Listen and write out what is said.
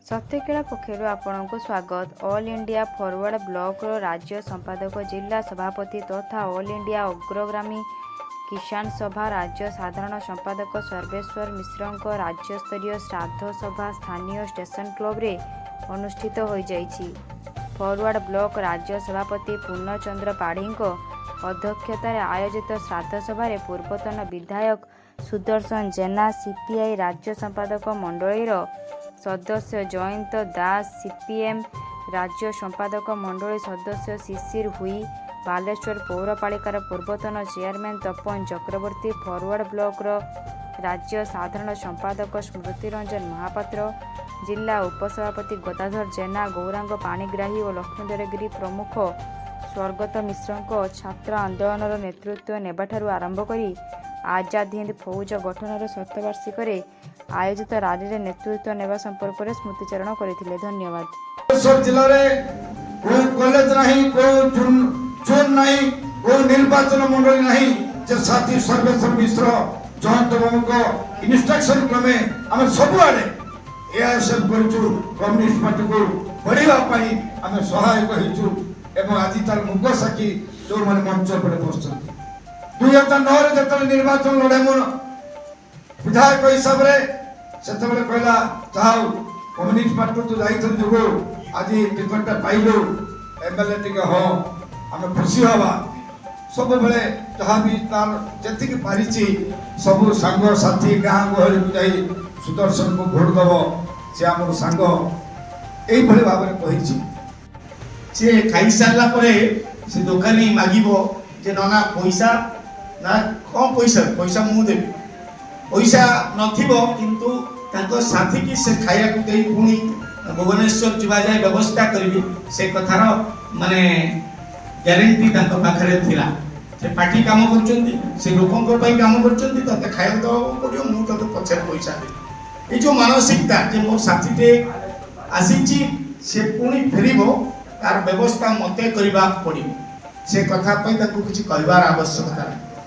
सत्यकेला पक्षर आपणक स्वागत। All India forward block राज्य संपादक जिला सभापति तथा ऑल इंडिया अग्रगामी किसान सभा राज्य साधारण संपादक सर्वेश्वर मिश्र राज्यस्तरीय श्राद्ध सभा स्थानीय स्टेशन क्लब रे अनुष्ठित हो जाइछि। फॉरवर्ड ब्लॉक राज्य सभापति पूर्णचंद्र पाढ़ी अध्यक्षतार आयोजित श्राद्ध सभा पूर्वतन विधायक सुदर्शन जेना सीपीआई राज्य संपादक मंडलीर सदस्य जयंत दास सीपीएम राज्य संपादक मंडली सदस्य शिशिर हुई बालेश्वर पौरपालिकार पूर्वतन चेयरमैन तपन चक्रवर्ती फॉरवर्ड ब्लॉक राज्य साधारण संपादक स्मृति रंजन महापात्र जिला उपसभापति गदाधर जेना गौरांग पाणिग्राही और लक्ष्मीधर गिरी प्रमुख स्वर्गत मिश्र छात्र आंदोलन नेतृत्व नेबाठारु आरंभ करी आजाद हिंद फौज गठनर शतवार्षिक आयोजित रैली रे नेतृत्व नेबा संपर्क में स्मृतिचारण करथिले। धन्यवाद। जिले में कोई कॉलेज नहीं, कोई जोन नहीं, कोई निर्वाचन मंडली नहीं जे साथी सर्वेश्वर मिश्र जयंत बाबू को इंस्ट्रक्शन क्रमे आम सबुआडे एआईएसएफ करूँ कम्युनिस्ट पार्टी को बढ़ावाई आम सहायक होइछु एवं आज तार मुख साखी जो मैंने मंच पर बसुँच 2009 जो निर्वाचन लड़े मुन विधायक हिसाब से कहला चाहू कम्युनिस्ट पार्टी तो जाइल जो आज टिकटा पाइलु एमएलए टिके हो आम खुशी हवा सब बेले जहाँ भी तार जी पारी सब सांग साथी गाँ गहली को जाई सुदर्शन को भोट दब सी आम सांग यही भाव में कही सी खाई सारा से दोकानी मागिबो जे ना पैसा ना कम पैसा पैसा मु देबी पैसा नथिबो किंतु ताको साथी की से खाया को देई पुणी भुवनेश्वर जीवा जाय व्यवस्था करबी से कथार माने ग्यारंटी ताको पाखरे थिला। से पार्टी काम करचंदी से लोकन को पई काम करचंदी तते खाया दो पडियो मु तते पछे पैसा दे ए जो मानसिकता जे मोर साथी ते आसीची से पुणी फेरिबो तार व्यवस्था मते करबा पड़िबो से कथा पई ताको किछि कहबार आवश्यकता।